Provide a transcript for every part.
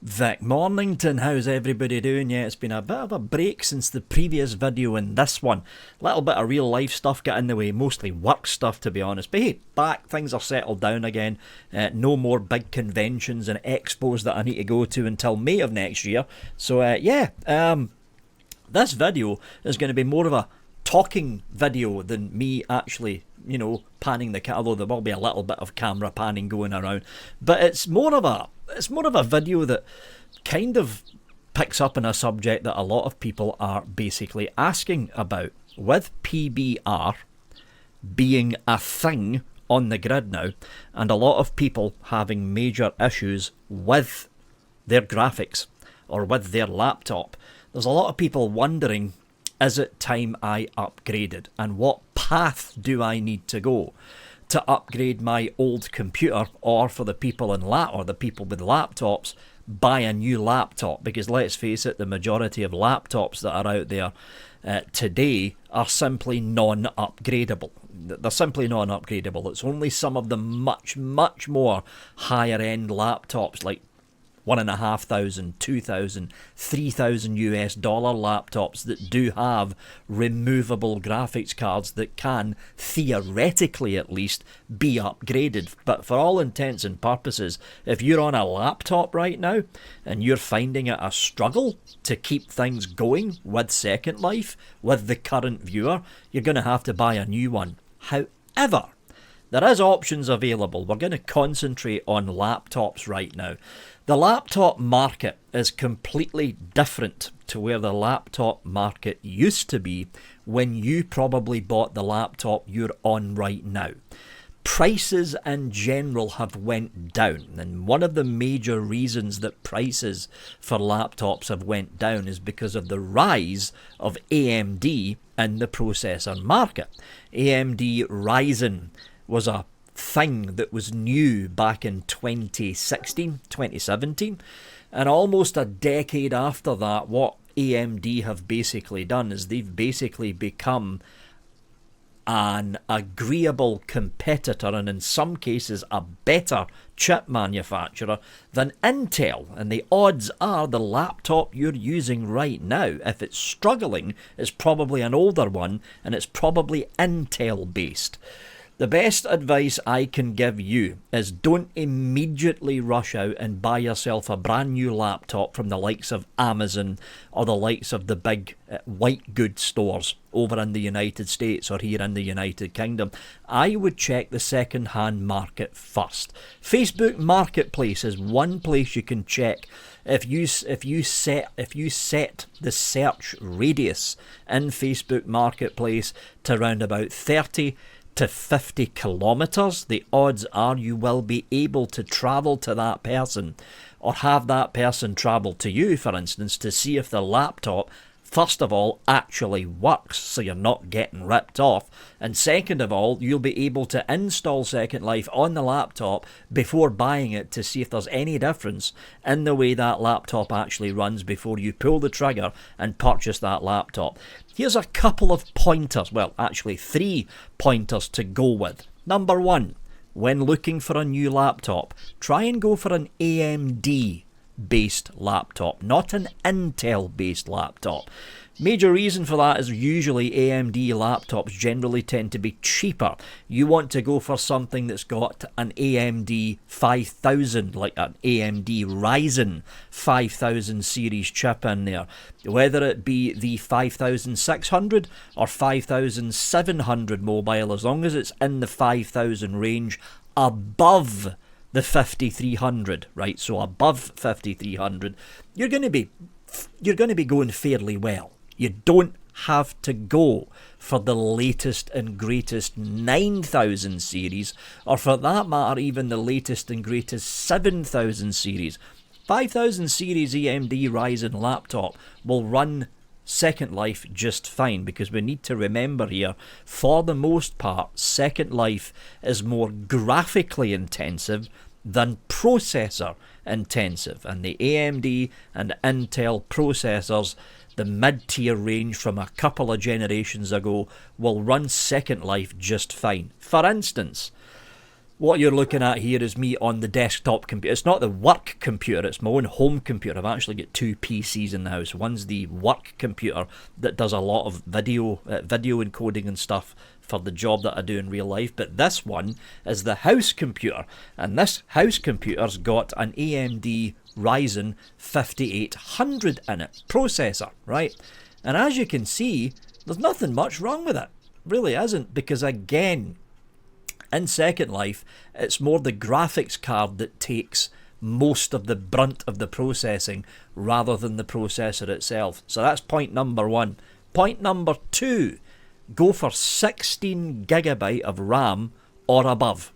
Vic Mornington, how's everybody doing? Yeah, it's been a bit of a break since the previous video and this one. Little bit of real life stuff got in the way, mostly work stuff to be honest. But hey, back, things are settled down again. No more big conventions and expos that I need to go to until May of next year. So this video is going to be more of a talking video than me actually, panning the camera, although there will be a little bit of camera panning going around. But it's more of a video that kind of picks up on a subject that a lot of people are basically asking about. With PBR being a thing on the grid now, and a lot of people having major issues with their graphics or with their laptop, there's a lot of people wondering, is it time I upgraded? And what path do I need to go to upgrade my old computer, or for the people the people with laptops, buy a new laptop? Because let's face it, the majority of laptops that are out there today are simply non-upgradable. They're simply non-upgradable. It's only some of the much more higher end laptops like $1,500, $2,000, $3,000 US laptops that do have removable graphics cards that can, theoretically at least, be upgraded. But for all intents and purposes, if you're on a laptop right now and you're finding it a struggle to keep things going with Second Life, with the current viewer, you're going to have to buy a new one. However, there is options available. We're going to concentrate on laptops right now. The laptop market is completely different to where the laptop market used to be when you probably bought the laptop you're on right now. Prices in general have went down, and one of the major reasons that prices for laptops have went down is because of the rise of AMD in the processor market. AMD Ryzen was a thing that was new back in 2016, 2017, and almost a decade after that, what AMD have basically done is they've basically become an agreeable competitor, and in some cases a better chip manufacturer than Intel. And the odds are the laptop you're using right now, if it's struggling, is probably an older one, and it's probably Intel based. The best advice I can give you is don't immediately rush out and buy yourself a brand new laptop from the likes of Amazon or the likes of the big white goods stores over in the United States or here in the United Kingdom. I would check the second-hand market first. Facebook Marketplace is one place you can check. If you set the search radius in Facebook Marketplace to around about 30 to 50 kilometers, the odds are you will be able to travel to that person or have that person travel to you, for instance, to see if the laptop, first of all, actually works, so you're not getting ripped off, and second of all, you'll be able to install Second Life on the laptop before buying it to see if there's any difference in the way that laptop actually runs before you pull the trigger and purchase that laptop. Here's a couple of pointers, well, actually 3 pointers to go with. Number 1, when looking for a new laptop, try and go for an AMD based laptop, not an Intel based laptop. Major reason for that is usually AMD laptops generally tend to be cheaper. You want to go for something that's got an AMD 5000, like an AMD Ryzen 5000 series chip in there. Whether it be the 5600 or 5700 mobile, as long as it's in the 5000 range, above the 5300, right? So above 5300, you're going to be going fairly well. You don't have to go for the latest and greatest 9000 series, or for that matter, even the latest and greatest 7000 series. 5000 series AMD Ryzen laptop will run Second Life just fine, because we need to remember here, for the most part, Second Life is more graphically intensive than processor intensive, and the AMD and Intel processors, the mid-tier range from a couple of generations ago, will run Second Life just fine. For instance, What you're looking at here is me on the desktop computer. It's not the work computer, it's my own home computer. I've actually got two PCs in the house. One's the work computer that does a lot of video encoding and stuff for the job that I do in real life, but this one is the house computer, and this house computer's got an AMD Ryzen 5800 in it, processor, right? And as you can see, there's nothing much wrong with it. Really isn't, because again, in Second Life, it's more the graphics card that takes most of the brunt of the processing rather than the processor itself. So that's point number one. Point number two, go for 16 gigabyte of RAM or above.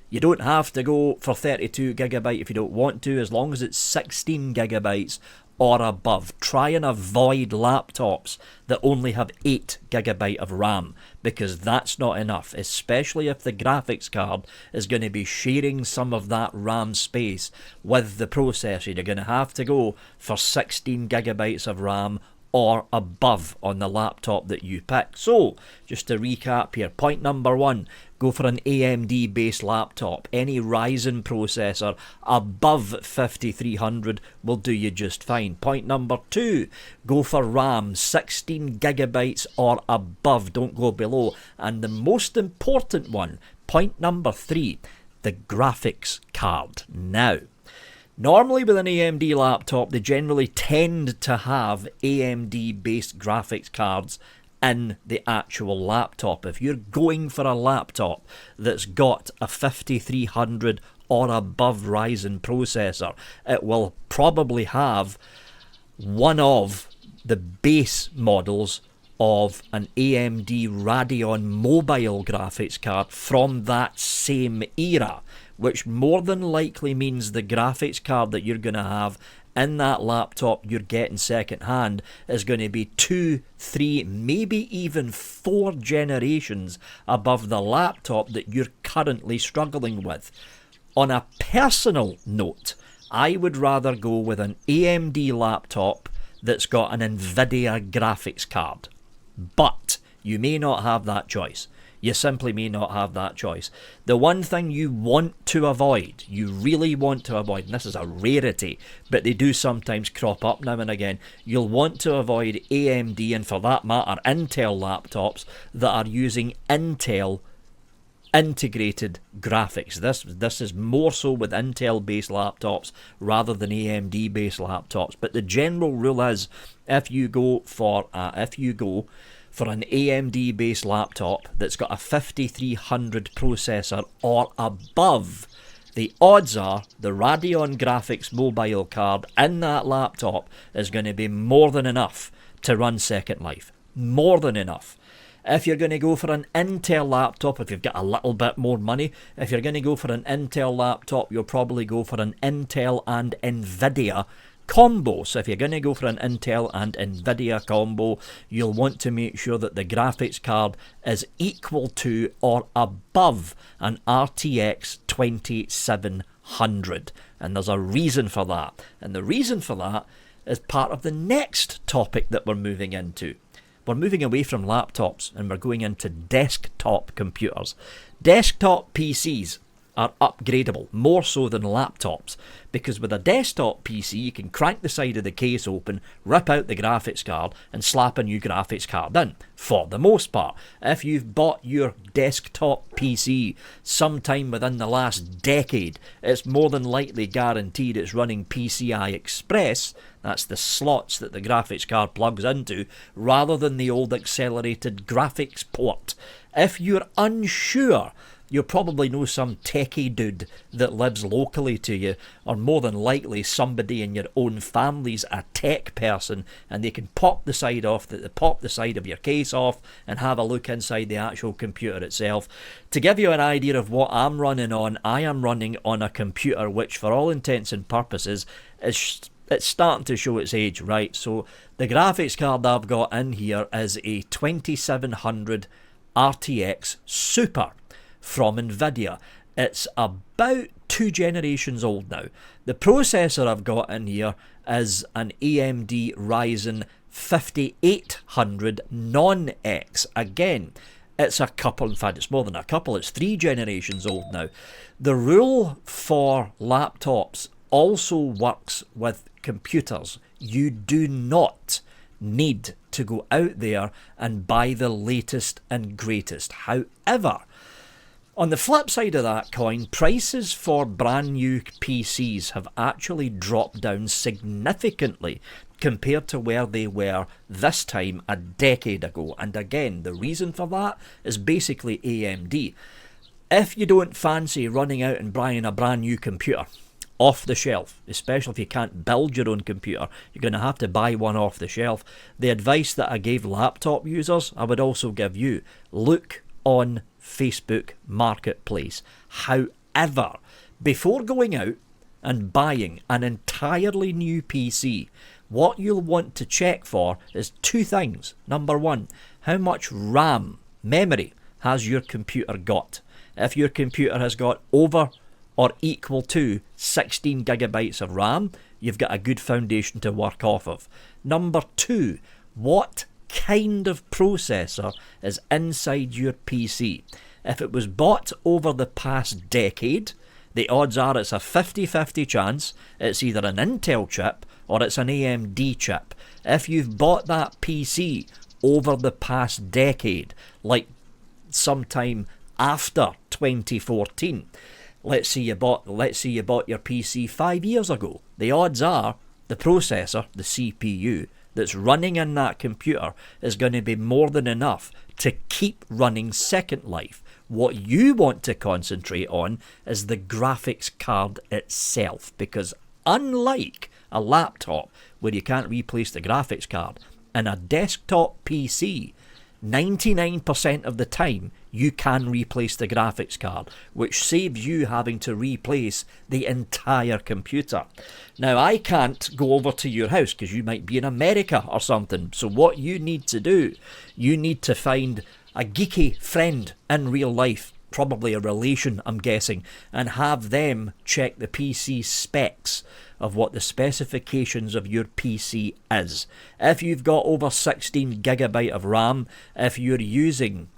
You don't have to go for 32 gigabyte if you don't want to, as long as it's 16 gigabytes or above. Try and avoid laptops that only have 8 gigabyte of RAM, because that's not enough, especially if the graphics card is going to be sharing some of that RAM space with the processor. You're going to have to go for 16 gigabytes of RAM or above on the laptop that you pick. So, just to recap here, point number one, go for an AMD based laptop. Any Ryzen processor above 5300 will do you just fine. Point number two, go for RAM, 16 gigabytes or above, don't go below. And the most important one, point number three, the graphics card. Now, normally with an AMD laptop, they generally tend to have AMD-based graphics cards in the actual laptop. If you're going for a laptop that's got a 5300 or above Ryzen processor, it will probably have one of the base models of an AMD Radeon mobile graphics card from that same era, which more than likely means the graphics card that you're going to have in that laptop you're getting second hand is going to be 2, 3, maybe even 4 generations above the laptop that you're currently struggling with. On a personal note, I would rather go with an AMD laptop that's got an NVIDIA graphics card. But you may not have that choice. You simply may not have that choice. The one thing you want to avoid, you really want to avoid, and this is a rarity, but they do sometimes crop up now and again, you'll want to avoid AMD, and for that matter Intel laptops that are using Intel integrated graphics. This is more so with Intel based laptops rather than AMD based laptops, but the general rule is if you go for an AMD based laptop that's got a 5300 processor or above, the odds are the Radeon graphics mobile card in that laptop is going to be more than enough to run Second Life. More than enough. If you're going to go for an Intel laptop, if you've got a little bit more money, if you're going to go for an Intel laptop, you'll probably go for an Intel and NVIDIA combo. So if you're going to go for an Intel and NVIDIA combo, you'll want to make sure that the graphics card is equal to or above an RTX 2700. And there's a reason for that. And the reason for that is part of the next topic that we're moving into. We're moving away from laptops and we're going into desktop computers. Desktop PCs are upgradable, more so than laptops, because with a desktop PC you can crank the side of the case open, rip out the graphics card and slap a new graphics card in, for the most part. If you've bought your desktop PC sometime within the last decade, it's more than likely guaranteed it's running PCI Express, that's the slots that the graphics card plugs into, rather than the old accelerated graphics port. If you're unsure, you'll probably know some techie dude that lives locally to you, or more than likely somebody in your own family's a tech person, and they can pop the side of your case off and have a look inside the actual computer itself. To give you an idea of what I'm running on, I am running on a computer which for all intents and purposes it's starting to show its age, right? So the graphics card I've got in here is a 2700 RTX Super from NVIDIA. It's about 2 generations old now. The processor I've got in here is an AMD Ryzen 5800 non-X. Again, It's a couple, in fact, it's more than a couple, it's 3 generations old now. The rule for laptops also works with computers. You do not need to go out there and buy the latest and greatest. However, on the flip side of that coin, prices for brand new PCs have actually dropped down significantly compared to where they were this time a decade ago. And again, the reason for that is basically AMD. If you don't fancy running out and buying a brand new computer off the shelf, especially if you can't build your own computer, you're going to have to buy one off the shelf. The advice that I gave laptop users, I would also give you. Look on Facebook Marketplace. However, before going out and buying an entirely new PC, what you'll want to check for is 2 things. Number 1, how much RAM, memory, has your computer got? If your computer has got over or equal to 16 gigabytes of RAM, you've got a good foundation to work off of. Number 2, what kind of processor is inside your PC? If it was bought over the past decade, the odds are it's a 50-50 chance it's either an Intel chip or it's an AMD chip. If you've bought that PC over the past decade, like sometime after 2014, let's say you bought your PC 5 years ago, the odds are the processor, the CPU, that's running in that computer is going to be more than enough to keep running Second Life. What you want to concentrate on is the graphics card itself, because unlike a laptop where you can't replace the graphics card, in a desktop PC, 99% of the time you can replace the graphics card, which saves you having to replace the entire computer. Now, I can't go over to your house because you might be in America or something, so what you need to do, you need to find a geeky friend in real life, probably a relation I'm guessing, and have them check the PC specs of what the specifications of your PC is. If you've got over 16 gigabyte of RAM, if you're using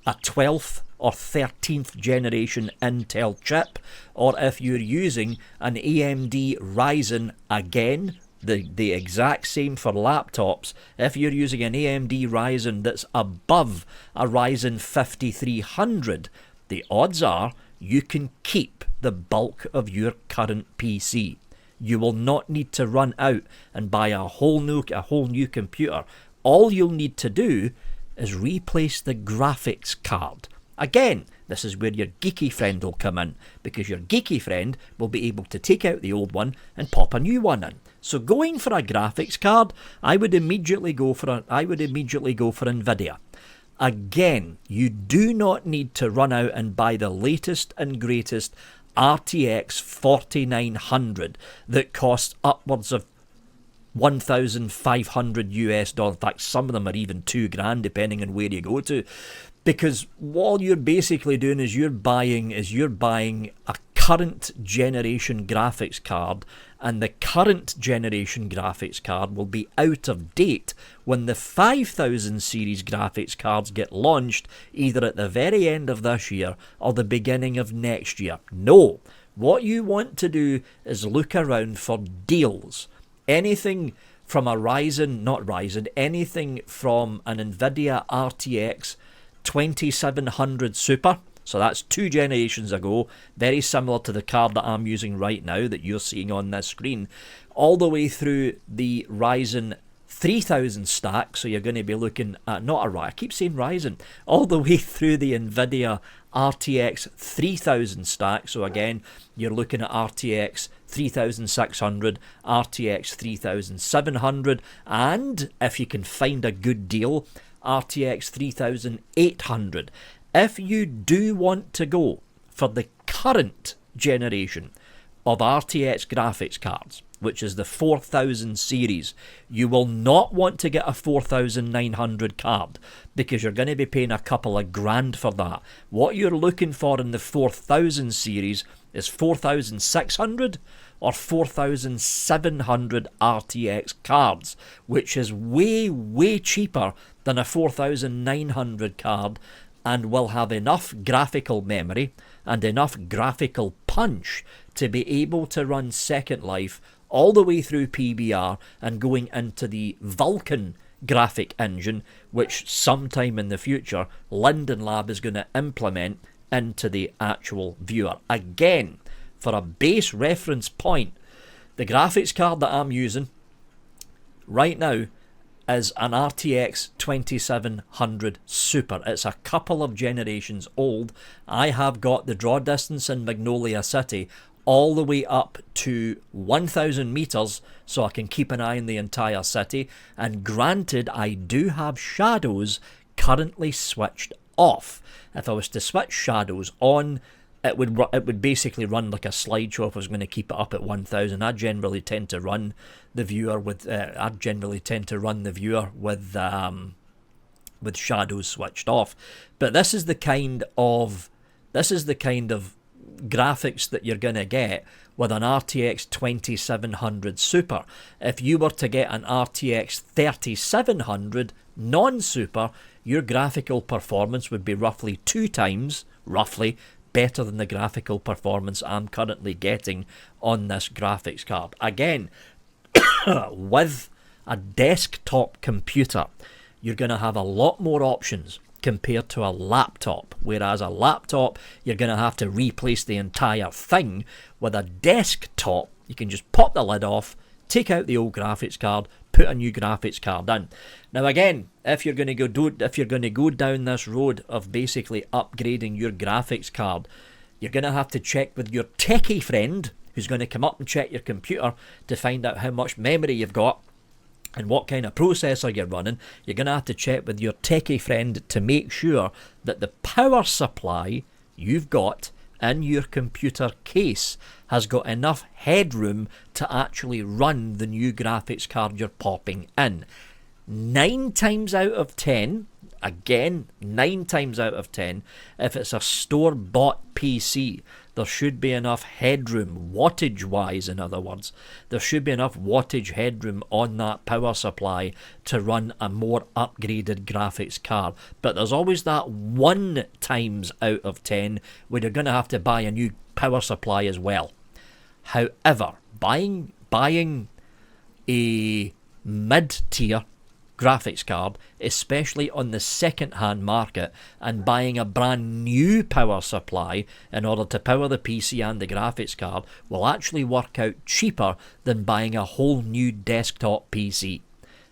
a 12th or 13th generation Intel chip, or if you're using an AMD Ryzen, again, the exact same for laptops, if you're using an AMD Ryzen that's above a Ryzen 5300, the odds are you can keep the bulk of your current PC. You will not need to run out and buy a whole new computer. All you'll need to do is replace the graphics card. Again, this is where your geeky friend will come in, because your geeky friend will be able to take out the old one and pop a new one in. So going for a graphics card, I would immediately go for Nvidia. Again, you do not need to run out and buy the latest and greatest RTX 4900 that costs upwards of $1,500 US. In fact, some of them are even $2,000 depending on where you go to, because all you're basically doing is you're buying a current generation graphics card, and the current generation graphics card will be out of date when the 5000 series graphics cards get launched, either at the very end of this year or the beginning of next year. No, what you want to do is look around for deals. Anything from anything from an Nvidia RTX 2700 Super, so that's 2 generations ago, very similar to the card that I'm using right now that you're seeing on this screen, all the way through the Ryzen 3000 stack, so you're going to be looking at, I keep saying Ryzen, all the way through the Nvidia RTX 3000 stack, so again, you're looking at RTX 3600, RTX 3700, and if you can find a good deal, RTX 3800. If you do want to go for the current generation of RTX graphics cards, which is the 4000 series, you will not want to get a 4900 card, because you're going to be paying a couple of grand for that. What you're looking for in the 4000 series is 4600 or 4700 RTX cards, which is way cheaper than a 4900 card and will have enough graphical memory and enough graphical punch to be able to run Second Life all the way through PBR and going into the Vulkan graphic engine, which sometime in the future Linden Lab is going to implement into the actual viewer. Again, for a base reference point, the graphics card that I'm using right now is an RTX 2700 Super. It's a couple of generations old. I have got the draw distance in Magnolia City all the way up to 1,000 meters, so I can keep an eye on the entire city. And granted, I do have shadows currently switched off. If I was to switch shadows on, it would basically run like a slideshow if I was going to keep it up at 1,000. I generally tend to run the viewer with with shadows switched off. But this is the kind of graphics that you're going to get with an RTX 2700 Super. If you were to get an RTX 3700 non-Super, your graphical performance would be roughly 2 times, better than the graphical performance I'm currently getting on this graphics card. Again, with a desktop computer, you're going to have a lot more options compared to a laptop. Whereas a laptop, you're going to have to replace the entire thing. With a desktop, you can just pop the lid off, take out the old graphics card, put a new graphics card in. Now again, if you're going to go down this road of basically upgrading your graphics card, you're going to have to check with your techie friend who's going to come up and check your computer to find out how much memory you've got and what kind of processor you're running. You're going to have to check with your techie friend to make sure that the power supply you've got in your computer case has got enough headroom to actually run the new graphics card you're popping in. 9 times out of 10, again, 9 times out of 10, if it's a store-bought PC, there should be enough headroom, wattage-wise in other words, there should be enough wattage headroom on that power supply to run a more upgraded graphics card. But there's always that 1 times out of 10 where you're going to have to buy a new power supply as well. However, buying a mid-tier graphics card, especially on the second-hand market, and buying a brand new power supply in order to power the PC and the graphics card will actually work out cheaper than buying a whole new desktop PC.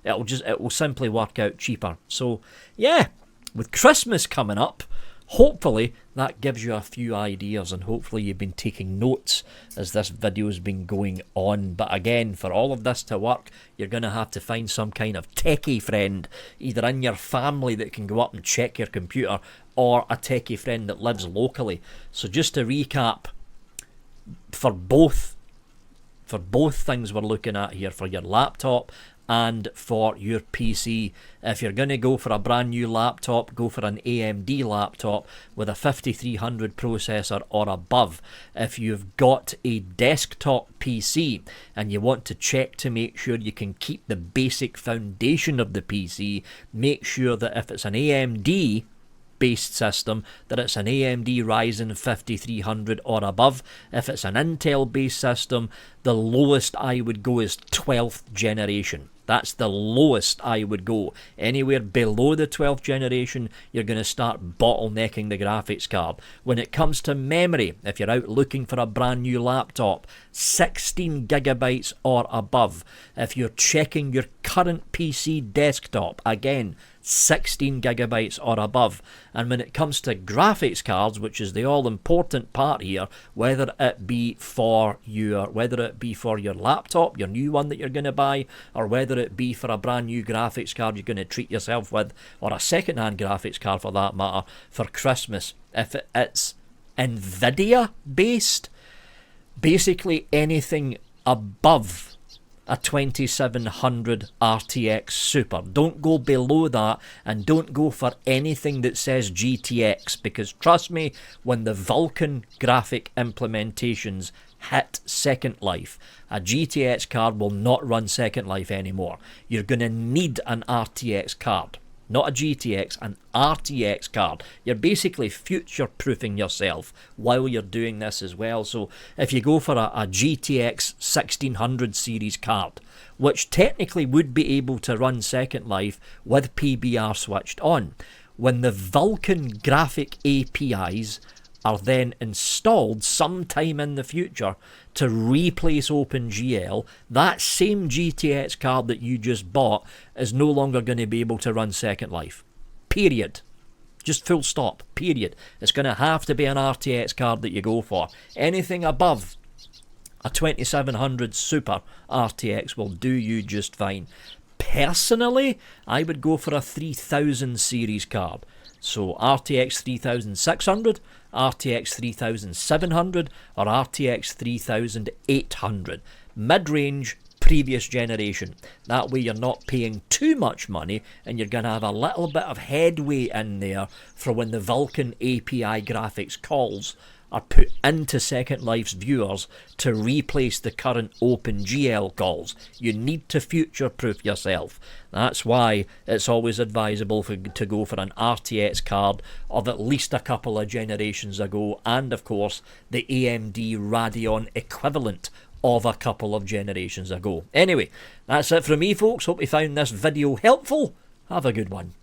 It will simply work out cheaper. So yeah, with Christmas coming up, hopefully that gives you a few ideas, and hopefully you've been taking notes as this video's been going on. But again, for all of this to work, you're going to have to find some kind of techie friend, either in your family that can go up and check your computer, or a techie friend that lives locally. So just to recap, for both things we're looking at here, for your laptop and for your PC, if you're going to go for a brand new laptop, go for an AMD laptop with a 5300 processor or above. If you've got a desktop PC and you want to check to make sure you can keep the basic foundation of the PC, make sure that if it's an AMD based system, that it's an AMD Ryzen 5300 or above. If it's an Intel based system, the lowest I would go is 12th generation. That's the lowest I would go. Anywhere below the 12th generation, you're going to start bottlenecking the graphics card. When it comes to memory, if you're out looking for a brand new laptop, 16 gigabytes or above. If you're checking your current PC desktop, again, 16 gigabytes or above. And when it comes to graphics cards, which is the all important part here, whether it be for your laptop, your new one that you're going to buy, or whether it be for a brand new graphics card you're going to treat yourself with, or a second-hand graphics card for that matter, for Christmas, if it's NVIDIA based, basically anything above a 2700 RTX Super. Don't go below that, and don't go for anything that says GTX, because trust me, when the Vulkan graphic implementations hit Second Life, a GTX card will not run Second Life anymore. You're going to need an RTX card. not a GTX, an RTX card. You're basically future-proofing yourself while you're doing this as well. So if you go for a GTX 1600 series card, which technically would be able to run Second Life with PBR switched on, when the Vulkan graphic APIs are then installed sometime in the future to replace OpenGL, that same GTX card that you just bought is no longer going to be able to run Second Life. Period. Just full stop. Period. It's going to have to be an RTX card that you go for. Anything above a 2700 Super RTX will do you just fine. Personally, I would go for a 3000 series card. So RTX 3600, RTX 3700 or RTX 3800. Mid-range, previous generation. That way you're not paying too much money and you're going to have a little bit of headway in there for when the Vulkan API graphics calls are put into Second Life's viewers to replace the current OpenGL calls. You need to future-proof yourself. That's why it's always advisable to go for an RTX card of at least a couple of generations ago, and of course the AMD Radeon equivalent of a couple of generations ago. Anyway, that's it from me, folks. Hope you found this video helpful. Have a good one.